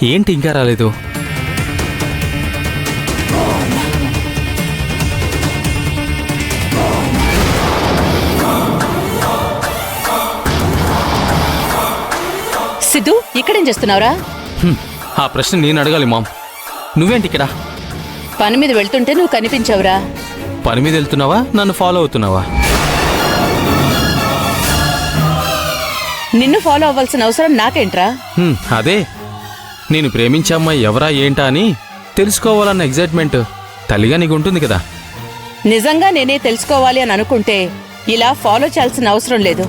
ఏంటి ఇంకా రాలేదు? సిద్ధు, ఇక్కడేం చేస్తున్నావురా? ఆ ప్రశ్న నేను అడగాలి మామ్. నువ్వేంటి ఇక్కడ? పని మీద వెళ్తుంటే నువ్వు కనిపించావురా. పని మీద వెళ్తున్నావా, నన్ను ఫాలో అవుతున్నావా? నిన్ను ఫాలో అవ్వాల్సిన అవసరం నాకేంట్రా? అదే, నేను ప్రేమించే అమ్మాయి ఎవరా ఏంటా అని తెలుసుకోవాలన్న ఎగ్జైట్మెంట్ తల్లిగా నీకు ఉంటుంది కదా. నిజంగా నేనే తెలుసుకోవాలి అని అనుకుంటే ఇలా ఫాలో చేయాల్సిన అవసరం లేదు.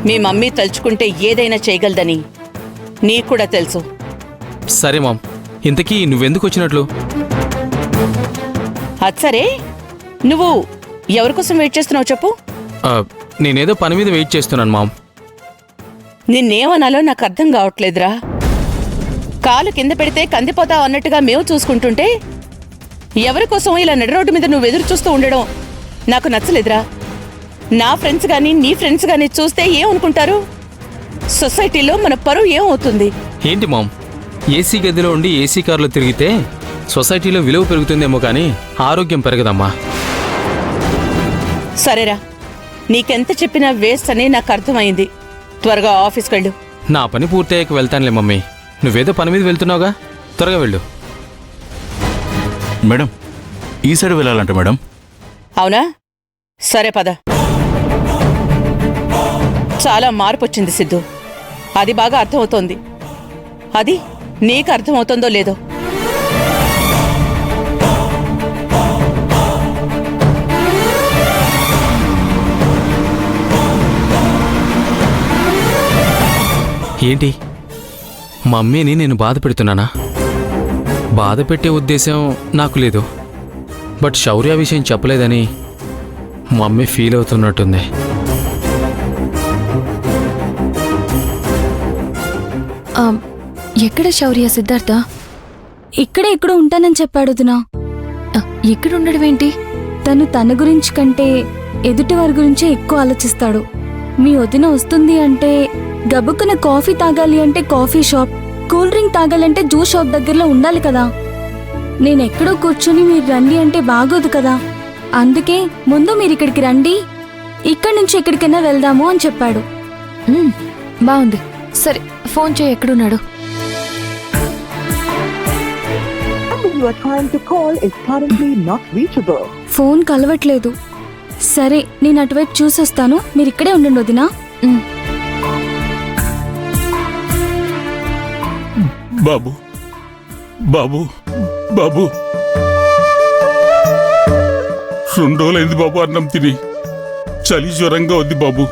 మీ మమ్మీ తలుచుకుంటే ఏదైనా చేయగలదని నీకు కూడా తెలుసు. సరే మామ్, ఇంతకీ నువ్వెందుకు వచ్చినట్లు? అచ్చరే, నువ్వు ఎవరికోసం వెయిట్ చేస్తున్నావు చెప్పు. నేనేదో పని మీద వెయిట్ చేస్తున్నాను మామ్. నిన్నేమనాలో నాకు అర్థం కావట్లేదురా. కాలు కింద పెడితే కందిపోతావు అన్నట్టుగా మేము చూసుకుంటుంటే ఎవరికోసం ఇలా నడి రోడ్డు మీద నువ్వు ఎదురు చూస్తూ ఉండడం నాకు నచ్చలేదురా. నా ఫ్రెండ్స్ గాని నీ ఫ్రెండ్స్ గాని చూస్తే ఏమనుకుంటారు? సొసైటీలో మన పరువు ఏమవుతుంది? ఏంటి మామ్, ఏసీ గదిలో ఉండి ఏసీ కారులో తిరిగితే సొసైటీలో విలువ పెరుగుతుందేమో కానీ ఆరోగ్యం పెరగదమ్మా. సరేరా, నీకెంత చెప్పినా వేస్ట్ అని నాకు అర్థమైంది. త్వరగా ఆఫీస్కి వెళ్ళు. నా పని పూర్తయ్యాక వెళ్తానులే మమ్మీ. నువ్వేదో పని మీద వెళ్తున్నావుగా, త్వరగా వెళ్ళు. మేడం, ఈ సైడ్ వెళ్ళాలంట మేడం. అవునా? సరే పద. చాలా మార్పు వచ్చింది సిద్ధు, అది బాగా అర్థమవుతోంది. అది నీకు అర్థమవుతుందో లేదో. ఏంటి, మమ్మీని నేను బాధ పెడుతున్నానా? బాధ పెట్టే ఉద్దేశం నాకు లేదు. బట్ శౌర్య విషయం చెప్పలేదని మమ్మీ ఫీల్ అవుతున్నట్టుంది. ఎక్కడ శౌర్య? సిద్ధార్థ ఇక్కడే ఎక్కడో ఉంటానని చెప్పాడు వదినా. ఇక్కడ ఉండడమేంటి? తను తన గురించి కంటే ఎదుటి వారి గురించే ఎక్కువ ఆలోచిస్తాడు. మీ వదిన వస్తుంది అంటే గబుక్కున కాఫీ తాగాలి అంటే కాఫీ షాప్, కూల్ డ్రింక్ తాగాలంటే జ్యూస్ షాప్ దగ్గరలో ఉండాలి కదా. నేనెక్కడో కూర్చుని మీరు రండి అంటే బాగోదు కదా. అందుకే ముందు మీరు ఇక్కడికి రండి, ఇక్కడి నుంచి ఎక్కడికైనా వెళ్దాము అని చెప్పాడు. బాగుంది. సరే, ఫోన్ చేయి, ఎక్కడున్నాడు? ఫోన్ కలవట్లేదు. సరే, నేను అటువైపు చూసొస్తాను, మీరు ఇక్కడే ఉండండి వదినా. బాబు, బాబు, బాబు, 2 రోజులైంది బాబు అన్నం తిని. చలి జ్వరంగా ఉంది బాబు,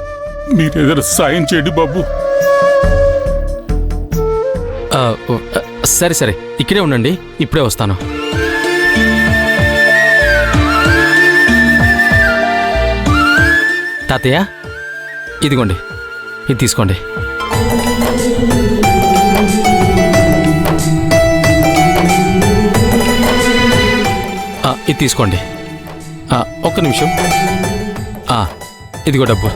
మీరేదైనా సాయం చేయండి బాబు. సరే సరే, ఇక్కడే ఉండండి, ఇప్పుడే వస్తాను. తాతయ్య, ఇదిగోండి, ఇది తీసుకోండి. ఇది తీసుకోండి. ఒక్క నిమిషం. ఇదిగో డబ్బు.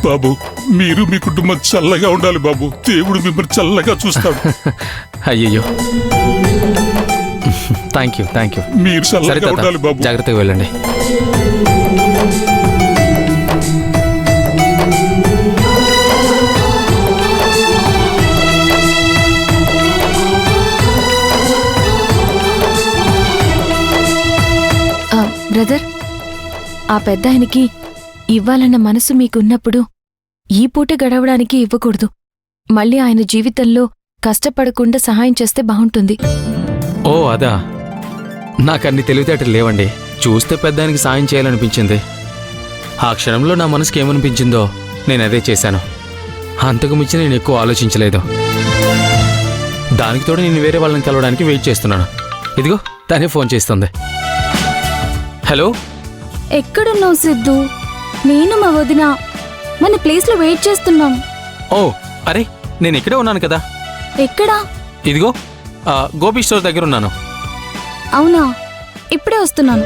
బాబు, మీరు మీ కుటుంబం చల్లగా ఉండాలి బాబు. దేవుడు మిమ్మల్ని చల్లగా చూస్తాడు. అయ్యయ్యో, థ్యాంక్ యూ, థ్యాంక్ యూ. మీరు చల్లగా ఉండాలి బాబు. జాగ్రత్తగా వెళ్ళండి. బ్రదర్, ఆ పెద్ద ఆయనకి ఇవ్వాలన్న మనసు మీకున్నప్పుడు ఈ పూట గడవడానికి ఇవ్వకూడదు. మళ్ళీ ఆయన జీవితంలో కష్టపడకుండా సహాయం చేస్తే బాగుంటుంది. ఓ అదా, నాకన్ని తెలివితేటలు లేవండి. చూస్తే పెద్దానికి సాయం చేయాలనిపించింది. ఆ క్షణంలో నా మనసుకి ఏమనిపించిందో నేను అదే చేశాను. అంతకు మించి నేను ఎక్కువ ఆలోచించలేదు. దానికి తోడు నేను వేరే వాళ్ళని కలవడానికి వెయిట్ చేస్తున్నాను. ఇదిగో తనే ఫోన్ చేస్తుంది. హలో, ఎక్కడున్నావు సిద్ధు? నేను మా వదిన మన ప్లేస్లో వెయిట్ చేస్తున్నాం. ఓ అరే, నేను ఇక్కడే ఉన్నాను కదా. ఎక్కడా? ఇదిగో గోపి స్టోర్ దగ్గర ఉన్నాను. అవునా, ఇప్పుడే వస్తున్నాను.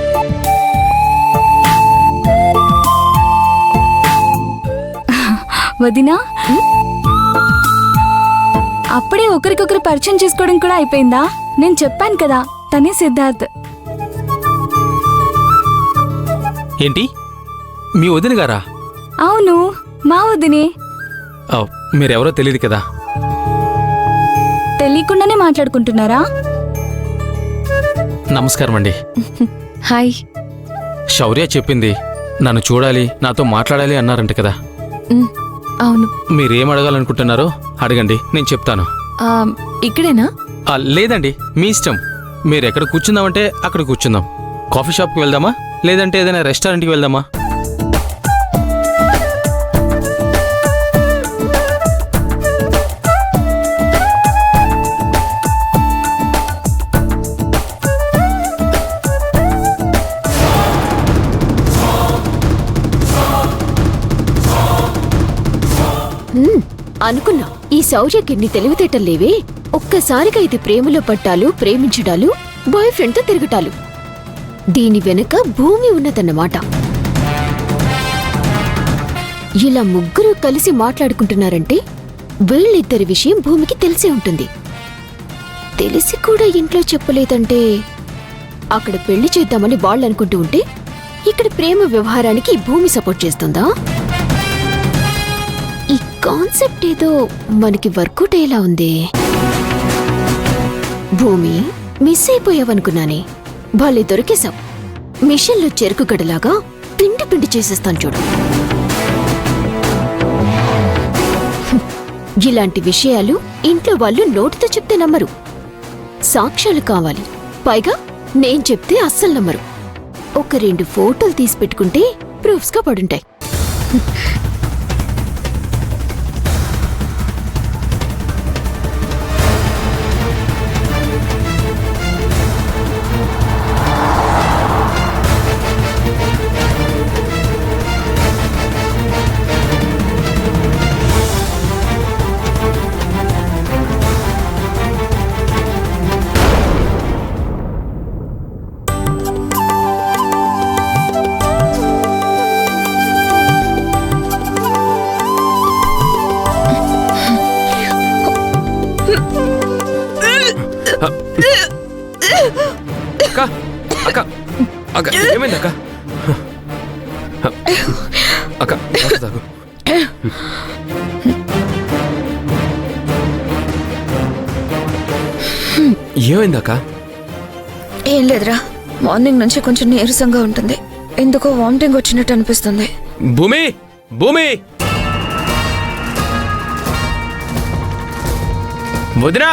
వదినా, అప్పుడే ఒకరికొకరు పరిచయం చేసుకోవడం కూడా అయిపోయిందా? నేను చెప్పాను కదా, తనే సిద్ధార్థ్. ఏంటి మీ వదిన గారా? అవును, మా వదినే. ఓ, మీరెవరో తెలియదు కదా. తెలియకుండానే మాట్లాడుకుంటున్నారా? నమస్కారం అండి. హాయ్. శౌర్య చెప్పింది నన్ను చూడాలి, నాతో మాట్లాడాలి అన్నారంట కదా. ఉమ్, అవును. మీరేం అడగాలనుకుంటున్నారో అడగండి, నేను చెప్తాను. ఆ, ఇక్కడేనా? లేదండి, మీ ఇష్టం. మీరు ఎక్కడ కూర్చుందామంటే అక్కడ కూర్చుందాం. కాఫీ షాప్కి వెళ్దామా, లేదంటే ఏదైనా రెస్టారెంట్కి వెళ్దామా? అనుకున్నా ఈ శౌర్యకిన్ని తెలివితేటల్లేవే. ఒక్కసారిగా ఇది ప్రేమలో పట్టాలు, ప్రేమించడాలు, బాయ్ ఫ్రెండ్తో తిరగటాలు. దీని వెనుక భూమి ఉన్నదన్నమాట. ఇలా ముగ్గురు కలిసి మాట్లాడుకుంటున్నారంటే వీళ్ళిద్దరి విషయం భూమికి తెలిసే ఉంటుంది. తెలిసి కూడా ఇంట్లో చెప్పలేదంటే అక్కడ పెళ్లి చేద్దామని వాళ్ళనుకుంటూ ఉంటే ఇక్కడ ప్రేమ వ్యవహారానికి భూమి సపోర్ట్ చేస్తుందా? ఈ కాన్సెప్ట్ ఏదో మనకి వర్కౌట్ అయ్యేలా ఉంది. భూమి, మిస్ అయిపోయావనుకున్నానే, వాళ్ళే దొరికేశావు. మిషన్లో చెరుకు గడలాగా పిండి పిండి చేసేస్తాను చూడు. ఇలాంటి విషయాలు ఇంట్లో వాళ్ళు నోటితో చెప్తే నమ్మరు, సాక్ష్యాలు కావాలి. పైగా నేను చెప్తే అస్సలు నమ్మరు. ఒక 2 ఫోటోలు తీసి పెట్టుకుంటే ప్రూఫ్స్గా పడుంటాయి. అక్క అక్క అక్క ఏమైంది అక్క? అక్క తాగు. ఏమైంది అక్క? ఏం లేదురా, మార్నింగ్ నుంచి కొంచెం నీరసంగా ఉంటుంది. ఎందుకో వామిటింగ్ వచ్చినట్టు అనిపిస్తుంది. భూమి, భూమి, వదినా,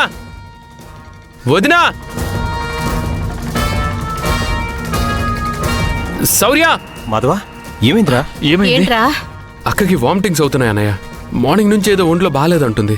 వదినా, శౌర్య. మాధవా, ఏమైందిరా? ఏమైంది? అక్కకి వామిటింగ్స్ అవుతున్నాయి అన్నయ్య. మార్నింగ్ నుంచి ఏదో ఒంట్లో బాగాలేదంటుంది.